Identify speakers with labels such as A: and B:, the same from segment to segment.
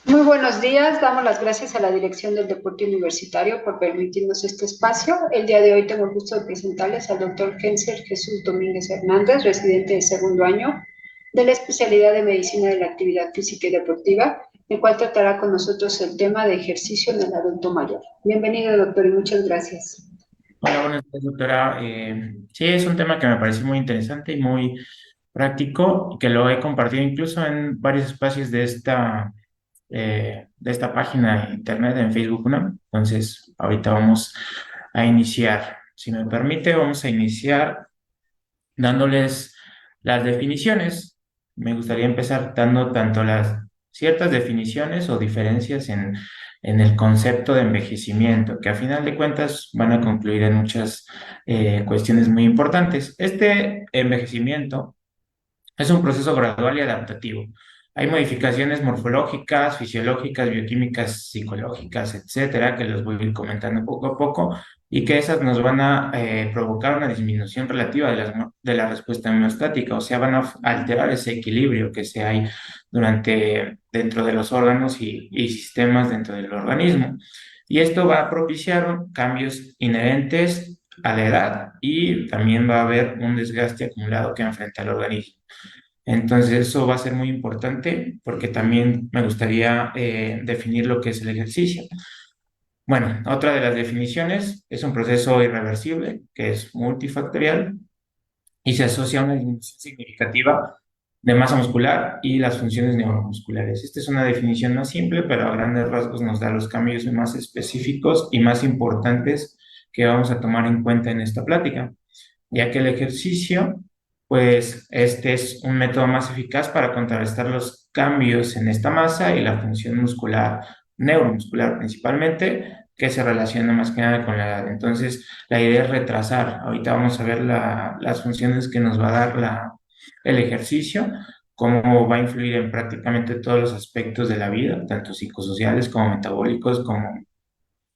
A: Muy buenos días, damos las gracias a la Dirección del Deporte Universitario por permitirnos este espacio. El día de hoy tengo el gusto de presentarles al doctor Genser Jesús Domínguez Hernández, residente de segundo año de la especialidad de Medicina de la Actividad Física y Deportiva, el cual tratará con nosotros el tema de ejercicio en el adulto mayor. Bienvenido, doctor, y muchas gracias.
B: Hola, buenas tardes, doctora. Sí, es un tema que me parece muy interesante y muy práctico y que lo he compartido incluso en varios espacios de esta página de internet en Facebook, ¿no? Entonces, ahorita vamos a iniciar. Si me permite, vamos a iniciar dándoles las definiciones. Me gustaría empezar dando tanto las ciertas definiciones o diferencias en el concepto de envejecimiento, que a final de cuentas van a concluir en muchas cuestiones muy importantes. Este envejecimiento es un proceso gradual y adaptativo. Hay modificaciones morfológicas, fisiológicas, bioquímicas, psicológicas, etcétera, que los voy a ir comentando poco a poco y que esas nos van a provocar una disminución relativa de la respuesta homeostática, o sea, van a alterar ese equilibrio que se hay dentro de los órganos y sistemas dentro del organismo. Y esto va a propiciar cambios inherentes a la edad y también va a haber un desgaste acumulado que enfrenta el organismo. Entonces, eso va a ser muy importante porque también me gustaría definir lo que es el ejercicio. Bueno, otra de las definiciones es un proceso irreversible que es multifactorial y se asocia a una disminución significativa de masa muscular y las funciones neuromusculares. Esta es una definición más simple, pero a grandes rasgos nos da los cambios más específicos y más importantes que vamos a tomar en cuenta en esta plática, ya que el ejercicio, pues este es un método más eficaz para contrarrestar los cambios en esta masa y la función muscular, neuromuscular principalmente, que se relaciona más que nada con la edad. Entonces, la idea es retrasar. Ahorita vamos a ver las funciones que nos va a dar el ejercicio, cómo va a influir en prácticamente todos los aspectos de la vida, tanto psicosociales como metabólicos, como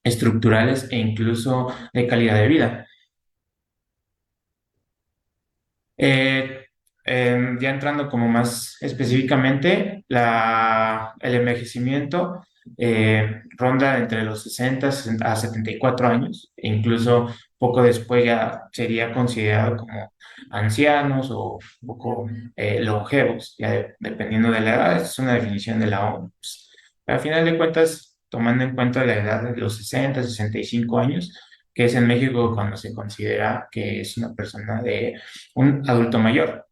B: estructurales e incluso de calidad de vida. Eh, ya entrando como más específicamente, el envejecimiento ronda entre los 60 a 74 años, e incluso poco después ya sería considerado como ancianos o un poco longevos, ya dependiendo de la edad. Esta es una definición de la OMS. Al final de cuentas, tomando en cuenta la edad de los 60, 65 años, que es en México cuando se considera que es una persona de un adulto mayor.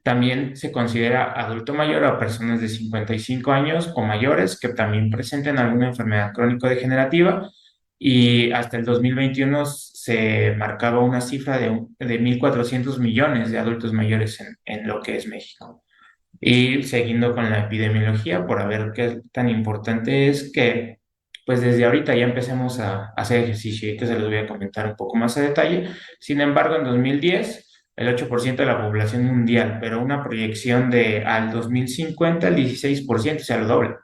B: También se considera adulto mayor a personas de 55 años o mayores que también presenten alguna enfermedad crónico-degenerativa, y hasta el 2021 se marcaba una cifra de 1.400 millones de adultos mayores en lo que es México. Y siguiendo con la epidemiología, por ver qué tan importante es que, pues desde ahorita ya empecemos a hacer ejercicio. Ahorita se los voy a comentar un poco más a detalle. Sin embargo, en 2010, el 8% de la población mundial, pero una proyección de al 2050, el 16%, o sea, lo doble.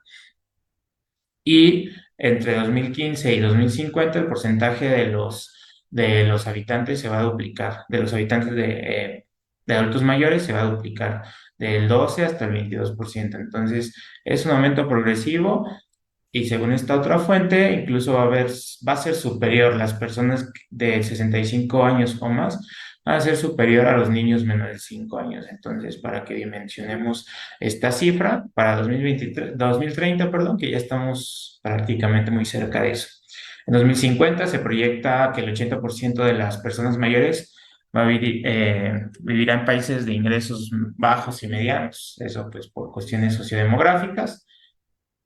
B: Y entre 2015 y 2050, el porcentaje de los habitantes se va a duplicar, de los habitantes de adultos mayores se va a duplicar del 12 hasta el 22%. Entonces, es un aumento progresivo y según esta otra fuente, incluso va a ser superior. Las personas de 65 años o más van a ser superior a los niños menores de 5 años. Entonces, para que dimensionemos esta cifra para 2023, 2030, perdón, que ya estamos prácticamente muy cerca de eso. En 2050 se proyecta que el 80% de las personas mayores vivirá en países de ingresos bajos y medianos. Eso pues por cuestiones sociodemográficas.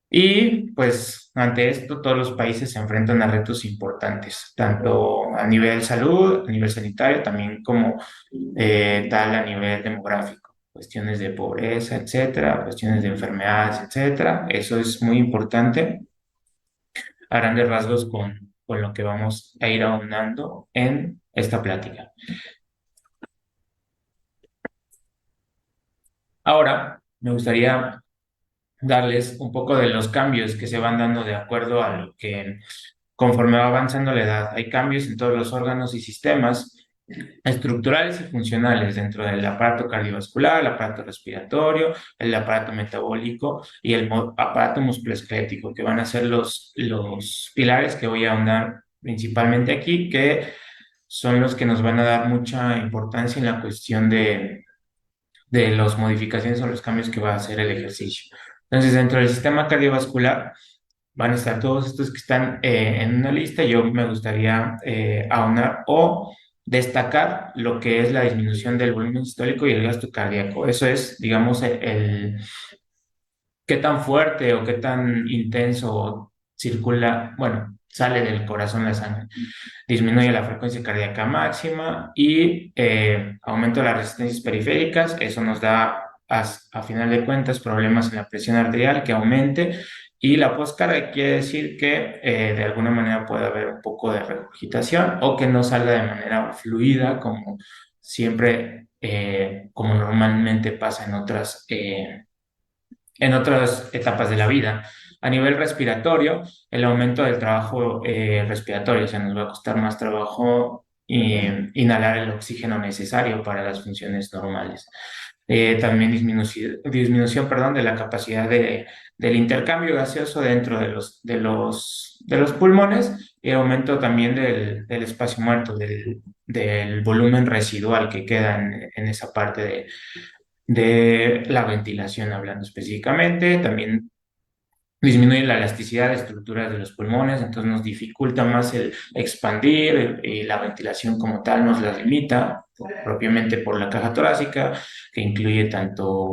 B: Y pues ante esto todos los países se enfrentan a retos importantes, tanto a nivel salud, a nivel sanitario, también como tal a nivel demográfico, cuestiones de pobreza, etcétera, cuestiones de enfermedades, etcétera. Eso es muy importante a grandes rasgos con lo que vamos a ir ahondando en esta plática. Ahora me gustaría darles un poco de los cambios que se van dando de acuerdo a lo que conforme va avanzando la edad. Hay cambios en todos los órganos y sistemas estructurales y funcionales dentro del aparato cardiovascular, el aparato respiratorio, el aparato metabólico y el aparato musculoesquelético, que van a ser los pilares que voy a ahondar principalmente aquí, que son los que nos van a dar mucha importancia en la cuestión de las modificaciones o los cambios que va a hacer el ejercicio. Entonces, dentro del sistema cardiovascular van a estar todos estos que están en una lista. Yo me gustaría aunar o destacar lo que es la disminución del volumen sistólico y el gasto cardíaco. Eso es, digamos, qué tan fuerte o qué tan intenso circula, bueno, sale del corazón la sangre. Disminuye la frecuencia cardíaca máxima y aumenta las resistencias periféricas. Eso nos da, a final de cuentas, problemas en la presión arterial que aumente. Y la poscarga quiere decir que de alguna manera puede haber un poco de regurgitación o que no salga de manera fluida como siempre, como normalmente pasa en otras etapas de la vida. A nivel respiratorio, el aumento del trabajo respiratorio, o sea, nos va a costar más trabajo inhalar el oxígeno necesario para las funciones normales. También disminución, perdón, de la capacidad del intercambio gaseoso dentro de los pulmones y aumento también del espacio muerto, del volumen residual que queda en esa parte de la ventilación, hablando específicamente. También disminuye la elasticidad de estructuras de los pulmones, entonces nos dificulta más el expandir y la ventilación como tal nos la limita, propiamente por la caja torácica, que incluye tanto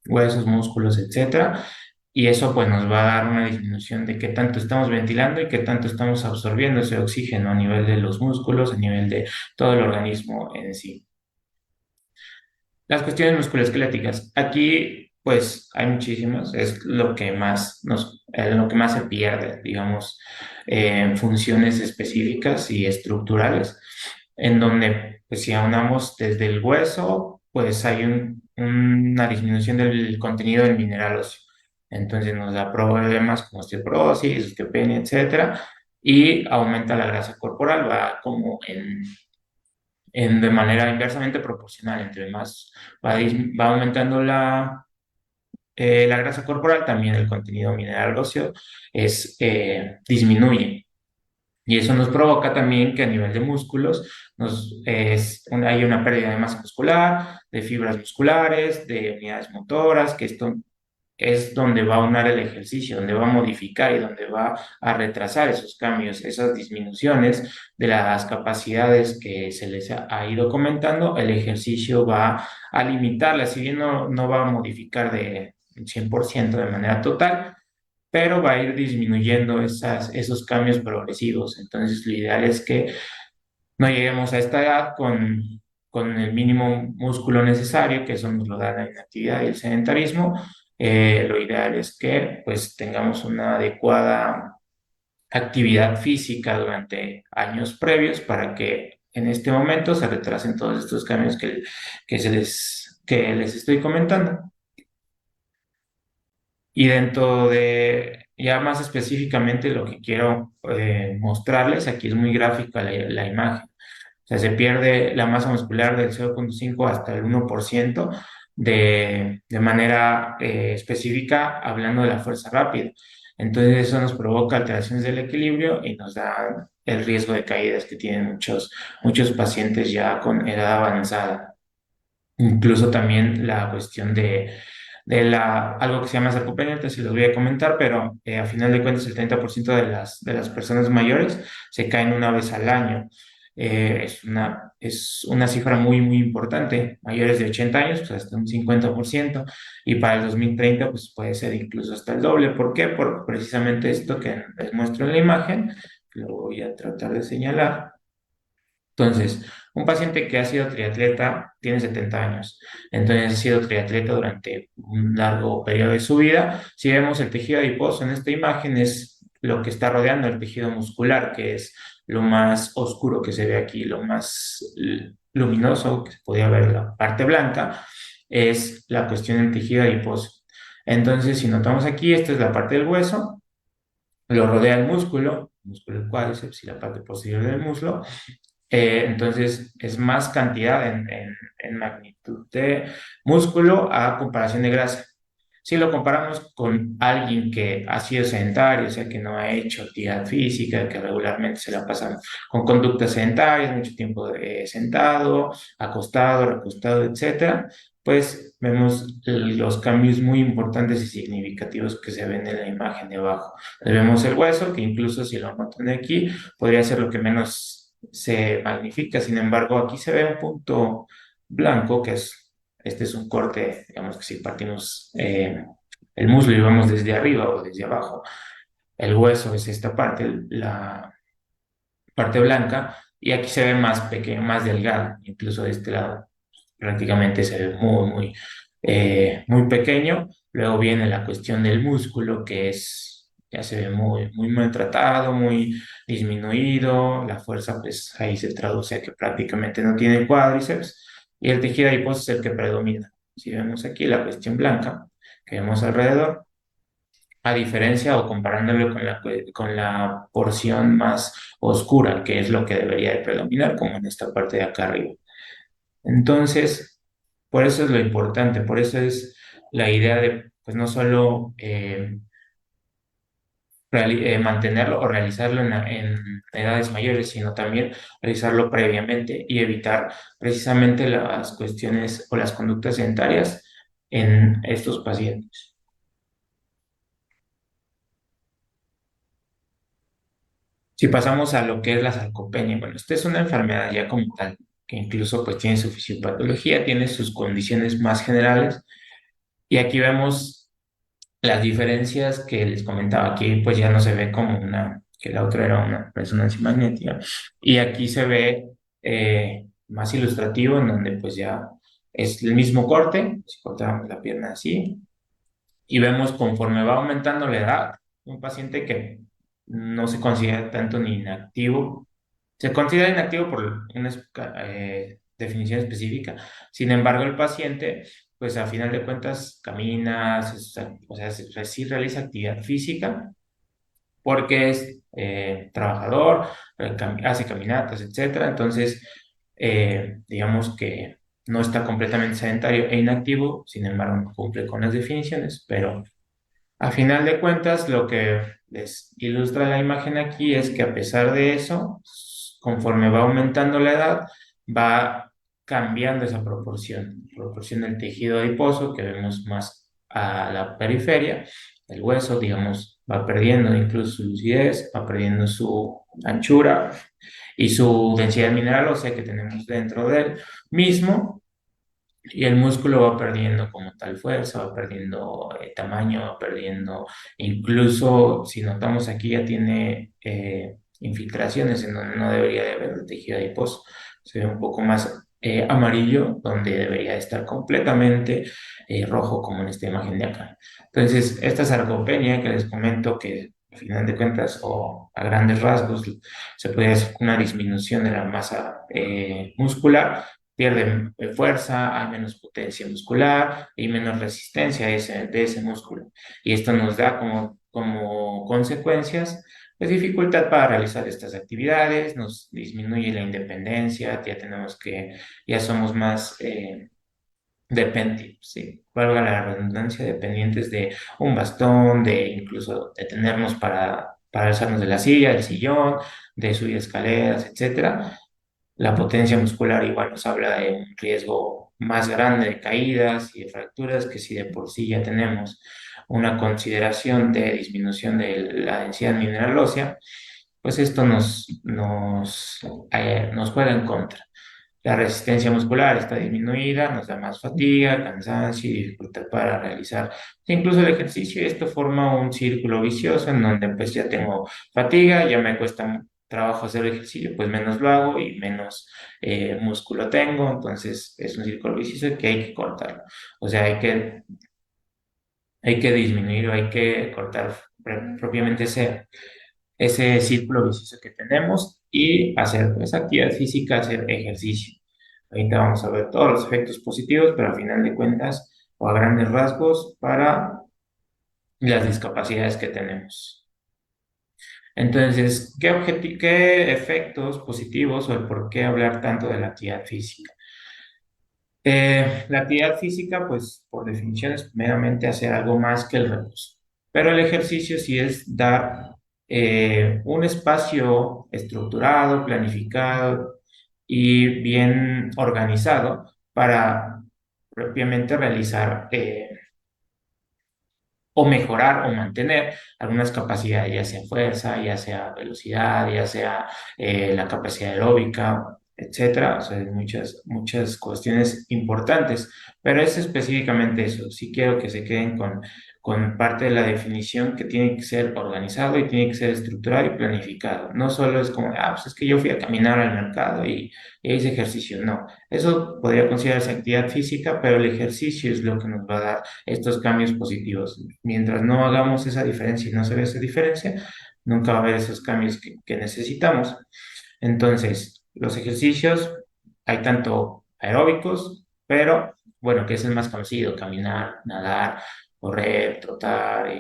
B: huesos, músculos, etcétera. Y eso pues nos va a dar una disminución de qué tanto estamos ventilando y qué tanto estamos absorbiendo ese oxígeno a nivel de los músculos, a nivel de todo el organismo en sí. Las cuestiones musculoesqueléticas. Aquí, pues, hay muchísimas. Es lo que más se pierde, digamos, en funciones específicas y estructurales, en donde, pues, si aunamos desde el hueso, pues hay una disminución del contenido del mineral óseo. Entonces nos da problemas como osteoporosis, osteopenia, etcétera, y aumenta la grasa corporal, va como de manera inversamente proporcional. Entre más va aumentando la grasa corporal, también el contenido mineral óseo disminuye. Y eso nos provoca también que a nivel de músculos hay una pérdida de masa muscular, de fibras musculares, de unidades motoras, que esto es donde va a unar el ejercicio, donde va a modificar y donde va a retrasar esos cambios, esas disminuciones de las capacidades que se les ha ido comentando. El ejercicio va a limitarlas, si bien no va a modificar de 100% de manera total, pero va a ir disminuyendo esos cambios progresivos. Entonces, lo ideal es que no lleguemos a esta edad con el mínimo músculo necesario, que eso nos lo da la inactividad y el sedentarismo. Lo ideal es que pues tengamos una adecuada actividad física durante años previos para que en este momento se retrasen todos estos cambios que les estoy comentando. Y dentro de, ya más específicamente, lo que quiero mostrarles, aquí es muy gráfica la imagen. O sea, se pierde la masa muscular del 0,5 hasta el 1% de manera específica, hablando de la fuerza rápida. Entonces, eso nos provoca alteraciones del equilibrio y nos da el riesgo de caídas que tienen muchos pacientes ya con edad avanzada. Incluso también la cuestión de algo que se llama sarcopenia, entonces se los voy a comentar, pero a final de cuentas el 30% de las personas mayores se caen una vez al año. Es una cifra muy, muy importante. Mayores de 80 años, pues hasta un 50%, y para el 2030 pues puede ser incluso hasta el doble. ¿Por qué? Por precisamente esto que les muestro en la imagen, lo voy a tratar de señalar. Entonces, un paciente que ha sido triatleta tiene 70 años, entonces ha sido triatleta durante un largo periodo de su vida. Si vemos el tejido adiposo en esta imagen, es lo que está rodeando el tejido muscular, que es lo más oscuro que se ve aquí, lo más luminoso que se podía ver en la parte blanca, es la cuestión del tejido adiposo. Entonces, si notamos aquí, esta es la parte del hueso, lo rodea el músculo del cuádriceps y la parte posterior del muslo, Entonces es más cantidad en magnitud de músculo a comparación de grasa. Si lo comparamos con alguien que ha sido sedentario, o sea, que no ha hecho actividad física, que regularmente se la pasa con conductas sedentarias, mucho tiempo sentado, acostado, recostado, etcétera, pues vemos los cambios muy importantes y significativos que se ven en la imagen de abajo. Vemos el hueso, que incluso si lo notan de aquí, podría ser lo que menos se magnifica. Sin embargo, aquí se ve un punto blanco, este es un corte, digamos que si partimos el muslo y vamos desde arriba o desde abajo, el hueso es esta parte, la parte blanca, y aquí se ve más pequeño, más delgado, incluso de este lado prácticamente se ve muy pequeño. Luego viene la cuestión del músculo, ya se ve muy maltratado, muy disminuido. La fuerza, pues ahí se traduce a que prácticamente no tiene cuádriceps y el tejido adiposo es el que predomina. Si vemos aquí la cuestión blanca que vemos alrededor, a diferencia o comparándolo con la porción más oscura, que es lo que debería de predominar, como en esta parte de acá arriba. Entonces, por eso es lo importante, por eso es la idea de, pues no solo mantenerlo o realizarlo en edades mayores, sino también realizarlo previamente y evitar precisamente las cuestiones o las conductas sedentarias en estos pacientes. Si pasamos a lo que es la sarcopenia, bueno, esta es una enfermedad ya como tal, que incluso pues tiene su fisiopatología, tiene sus condiciones más generales, y aquí vemos las diferencias que les comentaba. Aquí pues ya no se ve como que la otra era una resonancia magnética, y aquí se ve más ilustrativo, en donde pues ya es el mismo corte, si cortáramos la pierna así, y vemos conforme va aumentando la edad, un paciente que no se considera tanto ni inactivo, se considera inactivo por una definición específica. Sin embargo, el paciente, pues a final de cuentas, camina, o sea, sí realiza actividad física porque es trabajador, hace caminatas, etcétera. Entonces, digamos que no está completamente sedentario e inactivo, sin embargo, no cumple con las definiciones, pero a final de cuentas, lo que les ilustra la imagen aquí es que a pesar de eso, conforme va aumentando la edad, va cambiando esa proporción del tejido adiposo que vemos más a la periferia, el hueso, digamos, va perdiendo incluso su lucidez, va perdiendo su anchura y su densidad mineral ósea que tenemos dentro del mismo, y el músculo va perdiendo como tal fuerza, va perdiendo tamaño, va perdiendo, incluso si notamos aquí ya tiene infiltraciones en donde no debería de haber tejido adiposo. Se ve un poco más amarillo, donde debería estar completamente rojo, como en esta imagen de acá. Entonces, esta sarcopenia que les comento, que al final de cuentas o a grandes rasgos se puede hacer una disminución de la masa muscular, pierden fuerza, hay menos potencia muscular y menos resistencia de ese músculo. Y esto nos da como consecuencias, pues, dificultad para realizar estas actividades, nos disminuye la independencia, ya somos más dependientes, sí, valga la redundancia, dependientes de un bastón, de incluso detenernos para alzarnos de la silla, del sillón, de subir escaleras, etcétera. La potencia muscular igual nos habla de un riesgo más grande de caídas y de fracturas, que si de por sí ya tenemos una consideración de disminución de la densidad mineral ósea, pues esto nos juega en contra. La resistencia muscular está disminuida, nos da más fatiga, cansancio y dificultad para realizar incluso el ejercicio. Y esto forma un círculo vicioso en donde pues ya tengo fatiga, ya me cuesta trabajo hacer ejercicio, pues menos lo hago y menos músculo tengo. Entonces es un círculo vicioso que hay que cortarlo. O sea, hay que disminuir o hay que cortar propiamente ese círculo vicioso que tenemos y hacer pues actividad física, hacer ejercicio. Ahorita vamos a ver todos los efectos positivos, pero al final de cuentas, o a grandes rasgos, para las discapacidades que tenemos. Entonces, ¿qué efectos positivos o el por qué hablar tanto de la actividad física? La actividad física, pues por definición es meramente hacer algo más que el reposo, pero el ejercicio sí es dar un espacio estructurado, planificado y bien organizado para propiamente realizar o mejorar o mantener algunas capacidades, ya sea fuerza, ya sea velocidad, ya sea la capacidad aeróbica, etcétera. O sea, hay muchas cuestiones importantes, pero es específicamente eso. Sí quiero que se queden con parte de la definición que tiene que ser organizado y tiene que ser estructurado y planificado. No solo es como, pues es que yo fui a caminar al mercado y hice ejercicio. No, eso podría considerarse actividad física, pero el ejercicio es lo que nos va a dar estos cambios positivos. Mientras no hagamos esa diferencia y no se ve esa diferencia, nunca va a haber esos cambios que necesitamos. Entonces, los ejercicios, hay tanto aeróbicos, pero bueno, que es el más conocido, caminar, nadar, correr, trotar,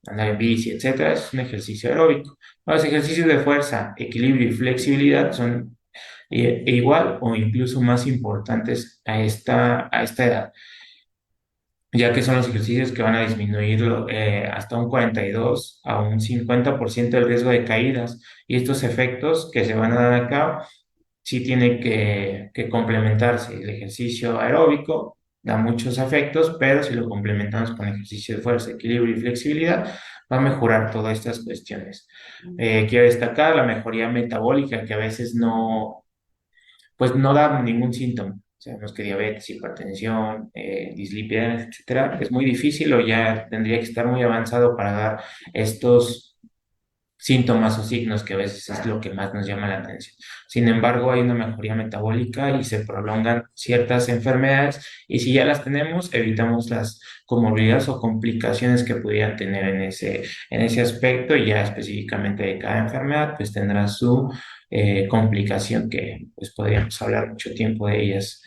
B: andar en bici, etcétera, es un ejercicio aeróbico. Los ejercicios de fuerza, equilibrio y flexibilidad son igual o incluso más importantes a esta edad, ya que son los ejercicios que van a disminuir hasta un 42 a un 50% el riesgo de caídas. Y estos efectos que se van a dar acá sí tienen que complementarse. El ejercicio aeróbico da muchos efectos, pero si lo complementamos con ejercicio de fuerza, equilibrio y flexibilidad, va a mejorar todas estas cuestiones. Quiero destacar la mejoría metabólica, que a veces pues no da ningún síntoma. Sabemos que diabetes, hipertensión, dislipidemia, etcétera, es muy difícil o ya tendría que estar muy avanzado para dar estos síntomas o signos que a veces es lo que más nos llama la atención. Sin embargo, hay una mejoría metabólica y se prolongan ciertas enfermedades y si ya las tenemos, evitamos las comorbilidades o complicaciones que pudieran tener en ese aspecto y ya específicamente de cada enfermedad, pues tendrá su complicación que pues podríamos hablar mucho tiempo de ellas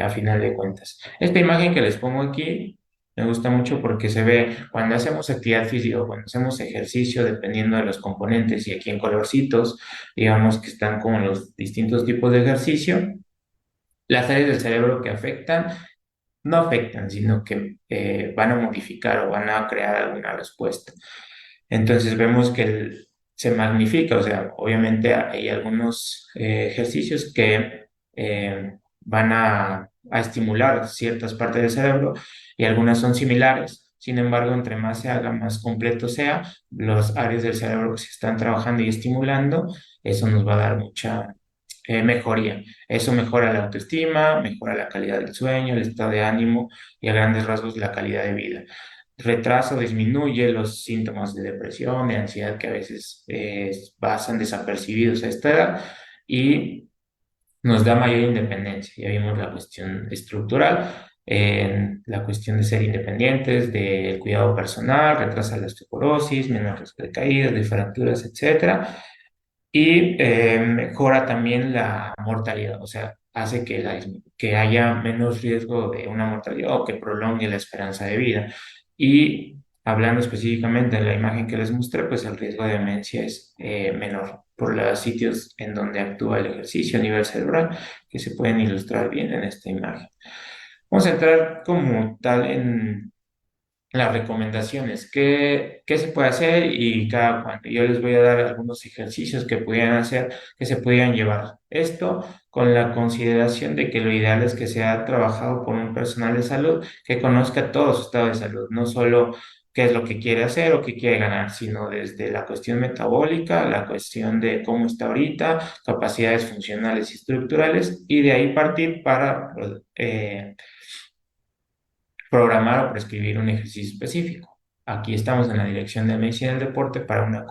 B: a final de cuentas. Esta imagen que les pongo aquí me gusta mucho porque se ve cuando hacemos actividad física o cuando hacemos ejercicio, dependiendo de los componentes, y aquí en colorcitos, digamos que están como los distintos tipos de ejercicio, las áreas del cerebro que afectan, no afectan, sino que van a modificar o van a crear alguna respuesta. Entonces vemos que se magnifica, o sea, obviamente hay algunos ejercicios que van a estimular ciertas partes del cerebro y algunas son similares. Sin embargo, entre más se haga, más completo sea, las áreas del cerebro que se están trabajando y estimulando, eso nos va a dar mucha mejoría. Eso mejora la autoestima, mejora la calidad del sueño, el estado de ánimo y a grandes rasgos la calidad de vida. Retrasa o disminuye los síntomas de depresión, de ansiedad que a veces pasan desapercibidos a esta edad y nos da mayor independencia. Ya vimos la cuestión estructural, en la cuestión de ser independientes, del cuidado personal, retrasa la osteoporosis, menor riesgo de caídas, de fracturas, etcétera, y mejora también la mortalidad, o sea, hace que haya menos riesgo de una mortalidad o que prolongue la esperanza de vida. Y hablando específicamente de la imagen que les mostré, pues el riesgo de demencia es menor por los sitios en donde actúa el ejercicio a nivel cerebral, que se pueden ilustrar bien en esta imagen. Vamos a entrar como tal en las recomendaciones, qué se puede hacer y cada cuándo. Yo les voy a dar algunos ejercicios que pudieran hacer, que se pudieran llevar. Esto con la consideración de que lo ideal es que sea trabajado por un personal de salud que conozca todo su estado de salud, no solo qué es lo que quiere hacer o qué quiere ganar, sino desde la cuestión metabólica, la cuestión de cómo está ahorita, capacidades funcionales y estructurales, y de ahí partir para programar o prescribir un ejercicio específico. Aquí estamos en la Dirección de Medicina del Deporte para una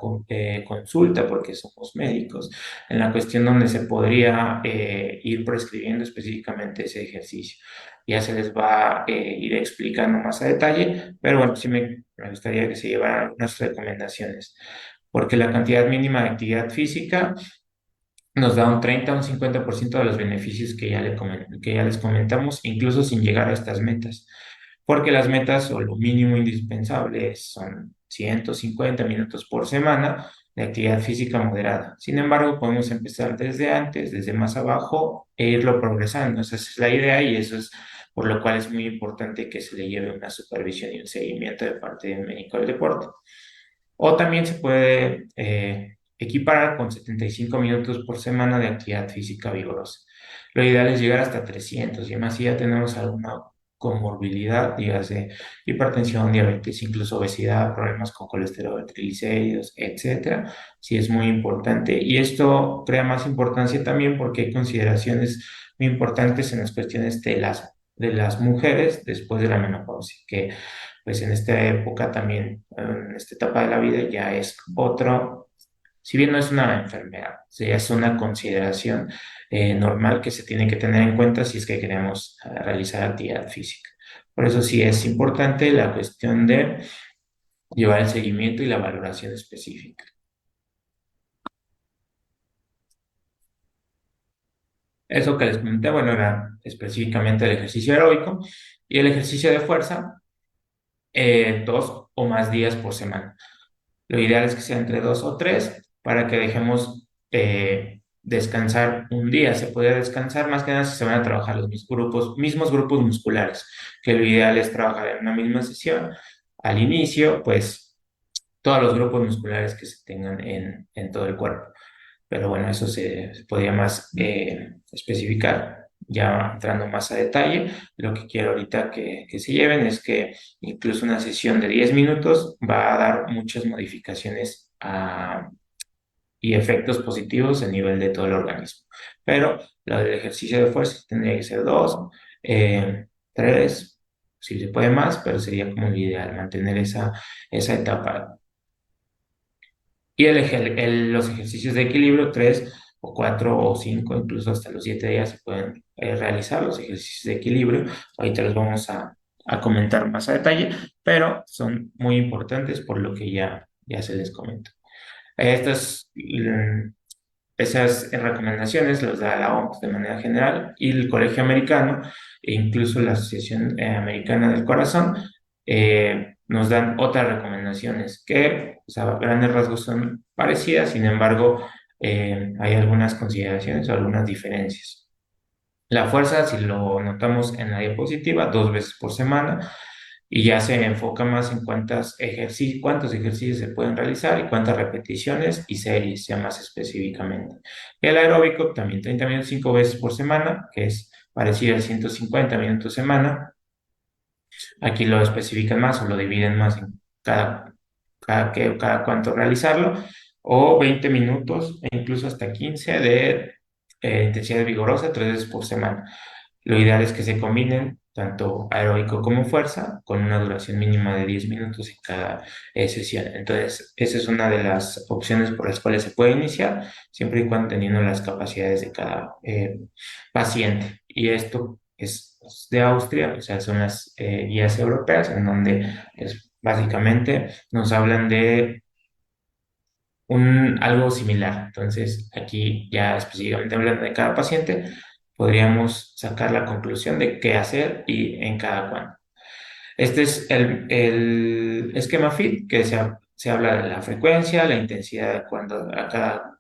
B: consulta, porque somos médicos, en la cuestión donde se podría ir prescribiendo específicamente ese ejercicio. Ya se les va a ir explicando más a detalle, pero bueno, sí me gustaría que se llevaran algunas recomendaciones, porque la cantidad mínima de actividad física nos da un 30 o un 50% de los beneficios que ya les comentamos, incluso sin llegar a estas metas, porque las metas o lo mínimo indispensable son 150 minutos por semana, de actividad física moderada. Sin embargo, podemos empezar desde antes, desde más abajo, e irlo progresando. Esa es la idea y eso es por lo cual es muy importante que se le lleve una supervisión y un seguimiento de parte del médico del deporte. O también se puede equiparar con 75 minutos por semana de actividad física vigorosa. Lo ideal es llegar hasta 300 y más si ya tenemos alguna comorbilidad, dígase hipertensión, diabetes, incluso obesidad, problemas con colesterol, triglicéridos, etcétera. Sí es muy importante y esto crea más importancia también porque hay consideraciones muy importantes en las cuestiones de las mujeres después de la menopausia, que pues en esta época también, en esta etapa de la vida ya es otro, si bien no es una enfermedad, ya es una consideración normal que se tiene que tener en cuenta si es que queremos realizar actividad física. Por eso sí es importante la cuestión de llevar el seguimiento y la valoración específica. Eso que les comenté, bueno, era específicamente el ejercicio aeróbico y el ejercicio de fuerza, 2 o más días por semana. Lo ideal es que sea entre 2 o 3 para que dejemos descansar un día. Se puede descansar más que nada si se van a trabajar los mismos grupos musculares, que lo ideal es trabajar en una misma sesión. Al inicio, pues todos los grupos musculares que se tengan en todo el cuerpo. Pero bueno, eso se podría más especificar ya entrando más a detalle. Lo que quiero ahorita que se lleven es que incluso una sesión de 10 minutos va a dar muchas modificaciones y efectos positivos a nivel de todo el organismo. Pero lo del ejercicio de fuerza tendría que ser 2, 3, si se puede más, pero sería como lo ideal mantener esa etapa. Y los ejercicios de equilibrio, 3 o 4 o 5, incluso hasta los 7 días se pueden realizar los ejercicios de equilibrio. Ahorita los vamos a comentar más a detalle, pero son muy importantes por lo que ya se les comentó. Esas recomendaciones las da la OMS de manera general y el Colegio Americano e incluso la Asociación Americana del Corazón nos dan otras recomendaciones que pues, a grandes rasgos son parecidas, sin embargo hay algunas consideraciones o algunas diferencias. La fuerza, si lo notamos en la diapositiva, 2 veces por semana y ya se enfoca más en cuántos ejercicios se pueden realizar y cuántas repeticiones y series, ya más específicamente. Y el aeróbico también 30 minutos 5 veces por semana, que es parecido al 150 minutos semana. Aquí lo especifican más o lo dividen más en cada cuánto realizarlo, o 20 minutos e incluso hasta 15 de intensidad vigorosa 3 veces por semana. Lo ideal es que se combinen tanto aeróbico como fuerza con una duración mínima de 10 minutos en cada sesión. Entonces, esa es una de las opciones por las cuales se puede iniciar, siempre y cuando teniendo las capacidades de cada paciente. Y esto es de Austria, o sea, son las guías europeas en donde básicamente nos hablan de algo similar. Entonces, aquí ya específicamente hablando de cada paciente, podríamos sacar la conclusión de qué hacer y en cada cuándo. Este es el esquema FIT, que se habla de la frecuencia, la intensidad de cuando a cada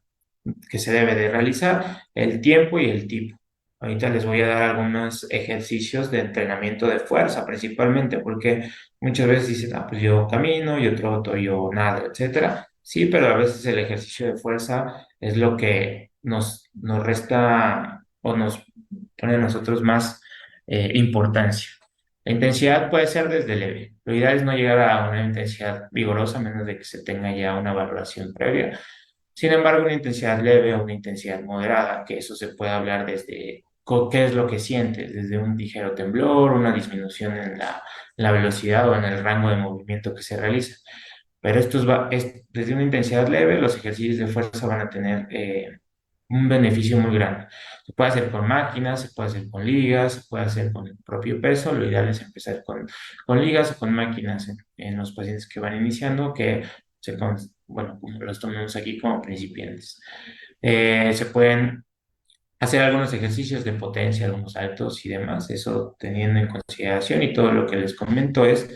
B: que se debe de realizar, el tiempo y el tipo. Ahorita les voy a dar algunos ejercicios de entrenamiento de fuerza, principalmente, porque muchas veces dicen, ah, pues yo camino, yo troto, yo nado, etcétera. Sí, pero a veces el ejercicio de fuerza es lo que nos resta o nos pone a nosotros más importancia. La intensidad puede ser desde leve. Lo ideal es no llegar a una intensidad vigorosa, a menos de que se tenga ya una valoración previa. Sin embargo, una intensidad leve o una intensidad moderada, que eso se puede hablar desde qué es lo que sientes, desde un ligero temblor, una disminución en la velocidad o en el rango de movimiento que se realiza. Pero desde una intensidad leve, los ejercicios de fuerza van a tener un beneficio muy grande. Se puede hacer con máquinas, se puede hacer con ligas, se puede hacer con el propio peso. Lo ideal es empezar con ligas o con máquinas en los pacientes que van iniciando, que bueno, los tomemos aquí como principiantes. Se pueden hacer algunos ejercicios de potencia, algunos saltos y demás, eso teniendo en consideración y todo lo que les comento es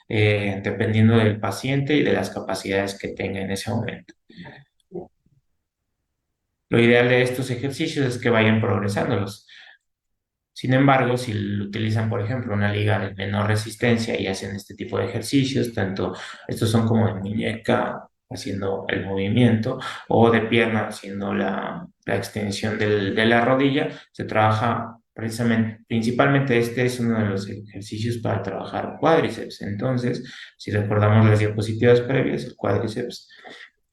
B: dependiendo del paciente y de las capacidades que tenga en ese momento. Lo ideal de estos ejercicios es que vayan progresándolos. Sin embargo, si lo utilizan, por ejemplo, una liga de menor resistencia y hacen este tipo de ejercicios, tanto estos son como de muñeca, haciendo el movimiento, o de pierna, haciendo la extensión de la rodilla, se trabaja precisamente, principalmente este es uno de los ejercicios para trabajar cuádriceps. Entonces, si recordamos las diapositivas previas, el cuádriceps,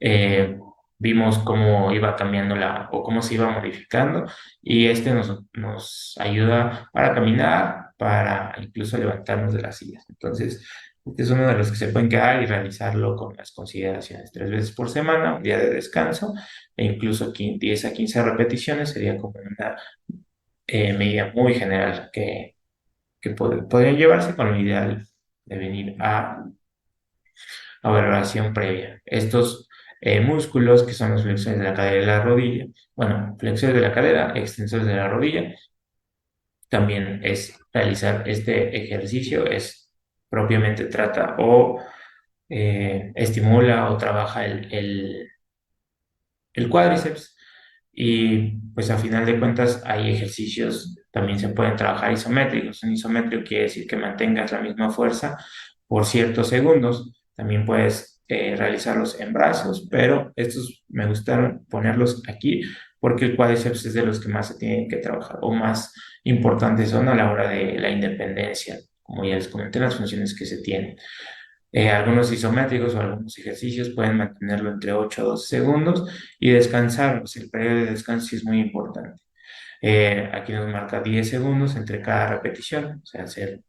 B: eh, vimos cómo iba cambiando o cómo se iba modificando y este nos ayuda para caminar, para incluso levantarnos de las sillas. Entonces, este es uno de los que se pueden quedar y realizarlo con las consideraciones 3 veces por semana, un día de descanso, e incluso 10 a 15 repeticiones sería como una medida muy general que podría llevarse con lo ideal de venir a valoración previa. Estos músculos, que son los flexores de la cadera y la rodilla, bueno, flexores de la cadera, extensores de la rodilla, también es realizar este ejercicio, es propiamente trata o estimula o trabaja el cuádriceps y pues a final de cuentas hay ejercicios, también se pueden trabajar isométricos. Un isométrico quiere decir que mantengas la misma fuerza por ciertos segundos. También puedes realizarlos en brazos, pero estos me gustaron ponerlos aquí porque el cuádriceps es de los que más se tienen que trabajar o más importantes son a la hora de la independencia, como ya les comenté, las funciones que se tienen. Algunos isométricos o algunos ejercicios pueden mantenerlo entre 8 a 12 segundos y descansar. Pues el periodo de descanso sí es muy importante. Aquí nos marca 10 segundos entre cada repetición, o sea, hacer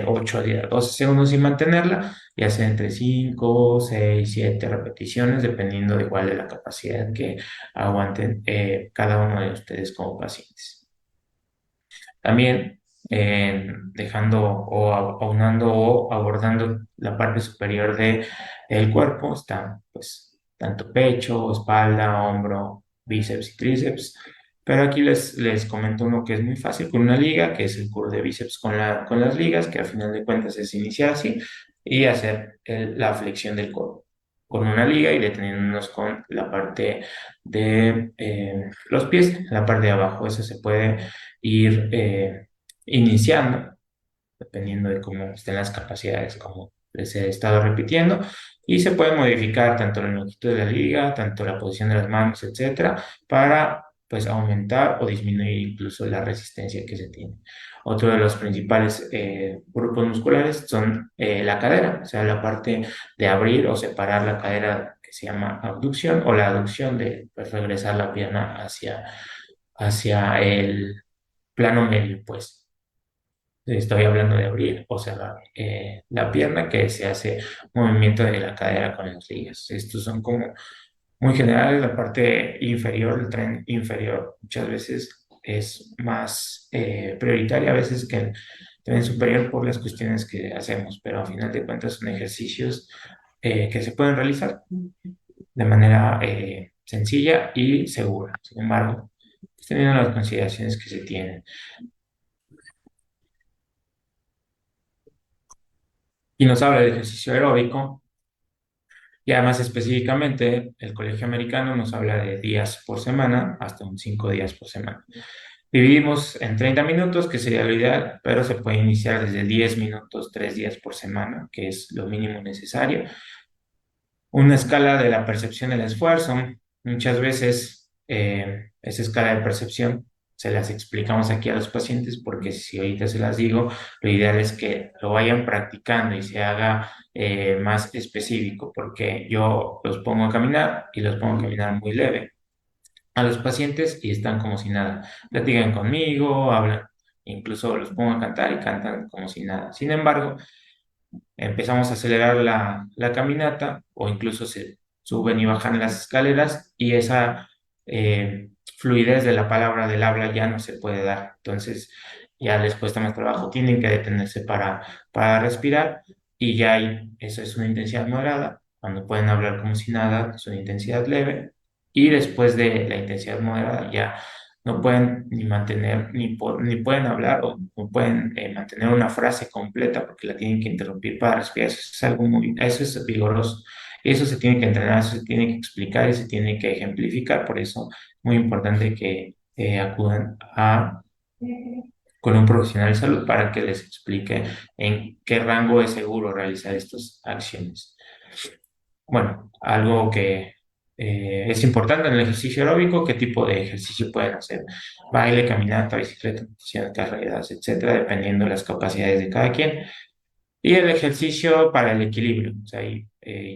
B: 8 a 10, 12 segundos sin mantenerla y hacer entre 5, 6, 7 repeticiones, dependiendo de cuál es la capacidad que aguanten cada uno de ustedes como pacientes. También dejando o aunando o abordando la parte superior del cuerpo, está pues tanto pecho, espalda, hombro, bíceps y tríceps. Pero aquí les comento uno que es muy fácil con una liga, que es el curl de bíceps con las ligas, que al final de cuentas es iniciar así y hacer la flexión del codo con una liga y deteniéndonos con la parte de los pies, la parte de abajo. Eso se puede ir iniciando, dependiendo de cómo estén las capacidades, como les he estado repitiendo, y se puede modificar tanto la longitud de la liga, tanto la posición de las manos, etcétera, para pues aumentar o disminuir incluso la resistencia que se tiene. Otro de los principales grupos musculares son la cadera, o sea, la parte de abrir o separar la cadera que se llama abducción o la aducción de pues, regresar la pierna hacia el plano medio, pues. Estoy hablando de abrir o cerrar la pierna, que se hace movimiento de la cadera con las ligas. Estos son como muy generales. La parte inferior, el tren inferior, muchas veces es más prioritaria, a veces que el tren superior por las cuestiones que hacemos, pero a final de cuentas son ejercicios que se pueden realizar de manera sencilla y segura. Sin embargo, pues, teniendo las consideraciones que se tienen. Y nos habla de ejercicio aeróbico. Y además específicamente el Colegio Americano nos habla de días por semana, hasta un 5 días por semana. Dividimos en 30 minutos, que sería lo ideal, pero se puede iniciar desde 10 minutos, 3 días por semana, que es lo mínimo necesario. Una escala de la percepción del esfuerzo. Muchas veces esa escala de percepción se las explicamos aquí a los pacientes porque si ahorita se las digo, lo ideal es que lo vayan practicando y se haga más específico porque yo los pongo a caminar y los pongo a caminar muy leve a los pacientes y están como si nada. Platican conmigo, hablan, incluso los pongo a cantar y cantan como si nada. Sin embargo, empezamos a acelerar la caminata o incluso se suben y bajan las escaleras y esa fluidez de la palabra del habla ya no se puede dar. Entonces ya les cuesta más trabajo, tienen que detenerse para respirar y ya hay, eso es una intensidad moderada. Cuando pueden hablar como si nada, es una intensidad leve y después de la intensidad moderada ya no pueden ni mantener, ni pueden hablar o no pueden mantener una frase completa porque la tienen que interrumpir para respirar. Eso es algo muy, eso es vigoroso. Y eso se tiene que entrenar, eso se tiene que explicar y se tiene que ejemplificar. Por eso es muy importante que acudan con un profesional de salud para que les explique en qué rango es seguro realizar estas acciones. Bueno, algo que es importante en el ejercicio aeróbico, qué tipo de ejercicio pueden hacer. Baile, caminata, bicicleta, natación, carreras, etcétera, dependiendo de las capacidades de cada quien. Y el ejercicio para el equilibrio, o sea, hay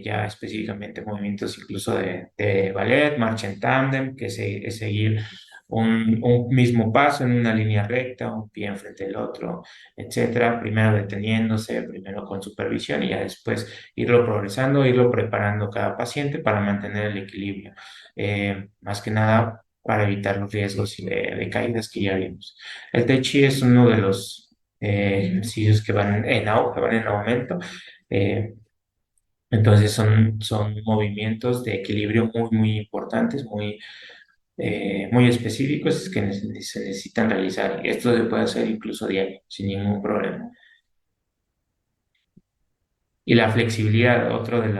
B: ya específicamente movimientos incluso de ballet, marcha en tándem, que es seguir un mismo paso en una línea recta, un pie enfrente del otro, etcétera. Primero deteniéndose, primero con supervisión y ya después irlo progresando, irlo preparando cada paciente para mantener el equilibrio. Más que nada para evitar los riesgos de caídas que ya vimos. El Tai Chi es uno de los ejercicios que van en auge, van en aumento. Eh, entonces son movimientos de equilibrio muy importantes, muy específicos que se necesitan realizar. Y esto se puede hacer incluso diario, sin ningún problema. Y la flexibilidad, otro de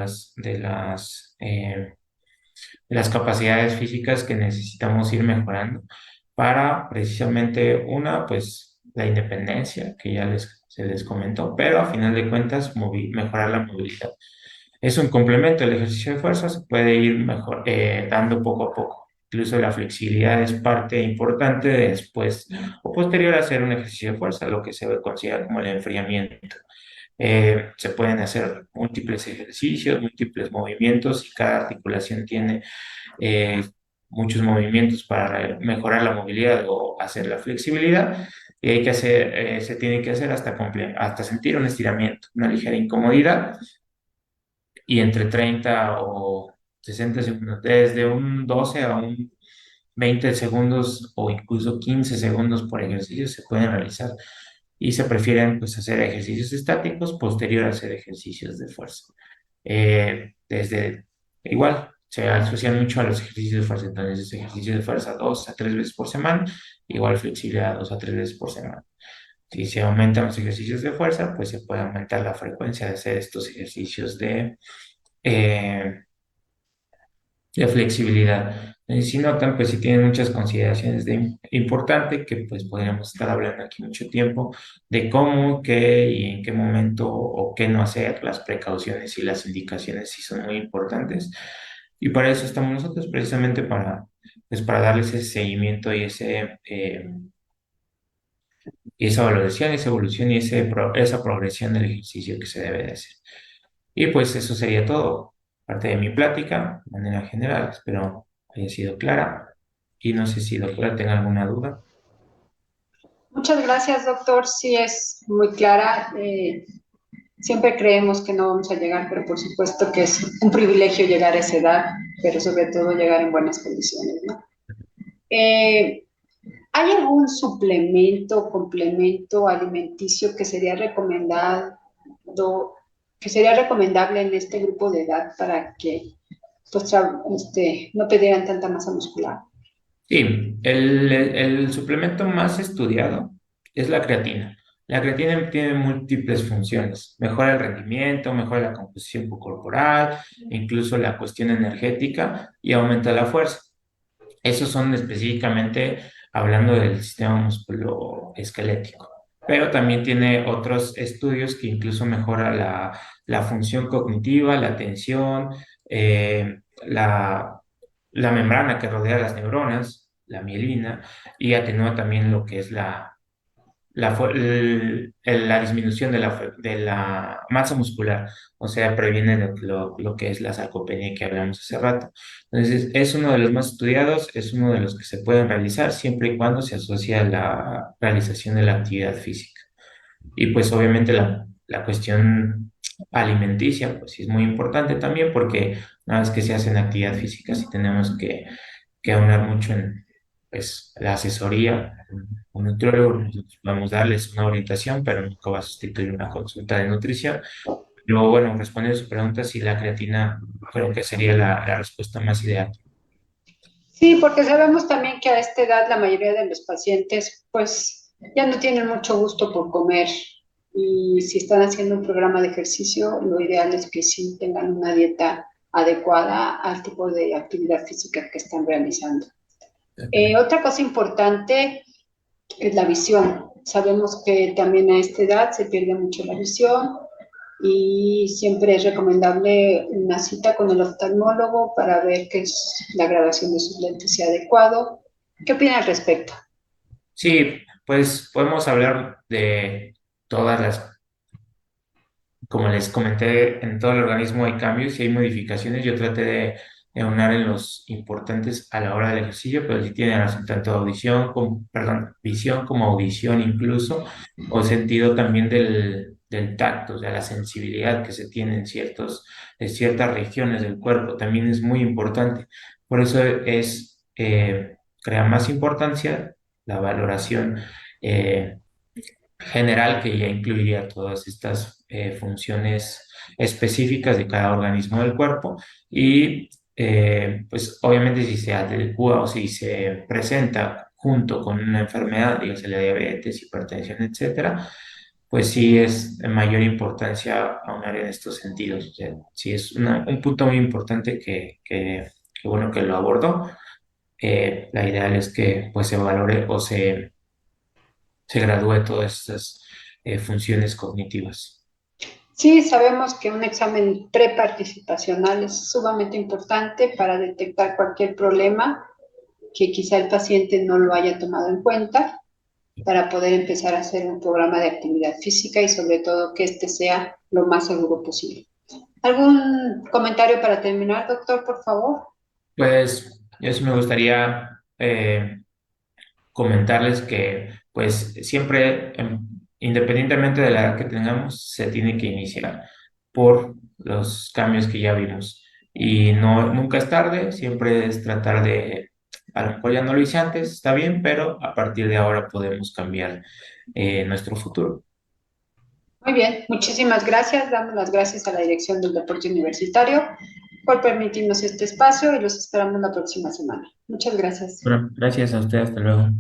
B: las capacidades físicas que necesitamos ir mejorando para precisamente una, pues la independencia, que ya se les comentó, pero a final de cuentas mejorar la movilidad. Es un complemento, el ejercicio de fuerza se puede ir mejor, dando poco a poco. Incluso la flexibilidad es parte importante de después o posterior a hacer un ejercicio de fuerza, lo que se considera como el enfriamiento. Se pueden hacer múltiples ejercicios, múltiples movimientos y cada articulación tiene eh, muchos movimientos para mejorar la movilidad o hacer la flexibilidad. Y hay que hacer, se tiene que hacer hasta sentir un estiramiento, una ligera incomodidad y entre 30 o 60 segundos, desde un 12 a un 20 segundos o incluso 15 segundos por ejercicio se pueden realizar y se prefieren pues hacer ejercicios estáticos posterior a hacer ejercicios de fuerza. Desde igual se asocian mucho a los ejercicios de fuerza, entonces ejercicios de fuerza 2 a 3 veces por semana, igual flexibilidad 2 a 3 veces por semana. Si se aumentan los ejercicios de fuerza, pues se puede aumentar la frecuencia de hacer estos ejercicios eh, de flexibilidad. Si notan, pues si tienen muchas consideraciones de importante, que pues podríamos estar hablando aquí mucho tiempo de cómo, qué y en qué momento o qué no hacer, las precauciones y las indicaciones sí son muy importantes. Y para eso estamos nosotros, precisamente pues, para darles ese seguimiento y esa valoración, esa evolución y esa progresión del ejercicio que se debe de hacer. Y pues eso sería todo, parte de mi plática, de manera general. Espero haya sido clara. Y no sé si doctora tenga alguna duda.
A: Muchas gracias, doctor. Sí, es muy clara. Siempre creemos que no vamos a llegar, pero por supuesto que es un privilegio llegar a esa edad, pero sobre todo llegar en buenas condiciones, ¿no? Eh, ¿Hay algún suplemento, complemento alimenticio que sería recomendable en este grupo de edad para que pues, no perdieran tanta masa muscular?
B: Sí, el suplemento más estudiado es la creatina. La creatina tiene múltiples funciones. Mejora el rendimiento, mejora la composición corporal, incluso la cuestión energética y aumenta la fuerza. Esos son específicamente hablando del sistema musculoesquelético. Pero también tiene otros estudios que incluso mejora la función cognitiva, la atención, la membrana que rodea las neuronas, la mielina, y atenúa también lo que es la disminución de la masa muscular, o sea, previene lo que es la sarcopenia que hablamos hace rato. Entonces, es uno de los más estudiados, es uno de los que se pueden realizar siempre y cuando se asocia a la realización de la actividad física. Y pues obviamente la cuestión alimenticia, pues sí es muy importante también porque una vez que se hace en actividad física, sí tenemos que aunar mucho en pues, la asesoría. Un nutriólogo, nosotros podemos darles una orientación, pero nunca va a sustituir una consulta de nutrición. Pero bueno, respondiendo a su pregunta, si la creatina creo que sería la respuesta más ideal.
A: Sí, porque sabemos también que a esta edad la mayoría de los pacientes pues ya no tienen mucho gusto por comer y si están haciendo un programa de ejercicio, lo ideal es que sí tengan una dieta adecuada al tipo de actividad física que están realizando.
B: Exactamente.
A: Otra cosa importante es la visión. Sabemos que también a esta edad se pierde mucho la visión y siempre es recomendable una cita con el oftalmólogo para ver que la graduación de sus lentes sea adecuado. ¿Qué opina al respecto?
B: Sí, pues podemos hablar de todas las, como les comenté, en todo el organismo hay cambios y hay modificaciones. Yo traté de aunar en los importantes a la hora del ejercicio, pero sí tienen razón, tanto audición como, perdón, visión como audición incluso, o sentido también del tacto, o sea, la sensibilidad que se tiene en ciertas regiones del cuerpo, también es muy importante. Por eso crea más importancia la valoración. General que ya incluiría todas estas funciones específicas de cada organismo del cuerpo y pues obviamente si se adecua o si se presenta junto con una enfermedad, dígase la diabetes, hipertensión, etcétera, pues sí es de mayor importancia aunar en estos sentidos. O sea, sí es un punto muy importante que bueno que lo abordó. La ideal es que pues se valore o se gradúe todas estas funciones cognitivas.
A: Sí, sabemos que un examen preparticipacional es sumamente importante para detectar cualquier problema que quizá el paciente no lo haya tomado en cuenta para poder empezar a hacer un programa de actividad física y sobre todo que este sea lo más seguro posible. ¿Algún comentario para terminar, doctor, por favor?
B: Pues yo sí me gustaría comentarles que pues siempre, independientemente de la edad que tengamos, se tiene que iniciar por los cambios que ya vimos. Y no, nunca es tarde, siempre es tratar de, a lo mejor ya no lo hice antes, está bien, pero a partir de ahora podemos cambiar nuestro futuro.
A: Muy bien, muchísimas gracias. Damos las gracias a la Dirección del Deporte Universitario por permitirnos este espacio y los esperamos la próxima semana. Muchas gracias.
B: Bueno, gracias a usted, hasta luego.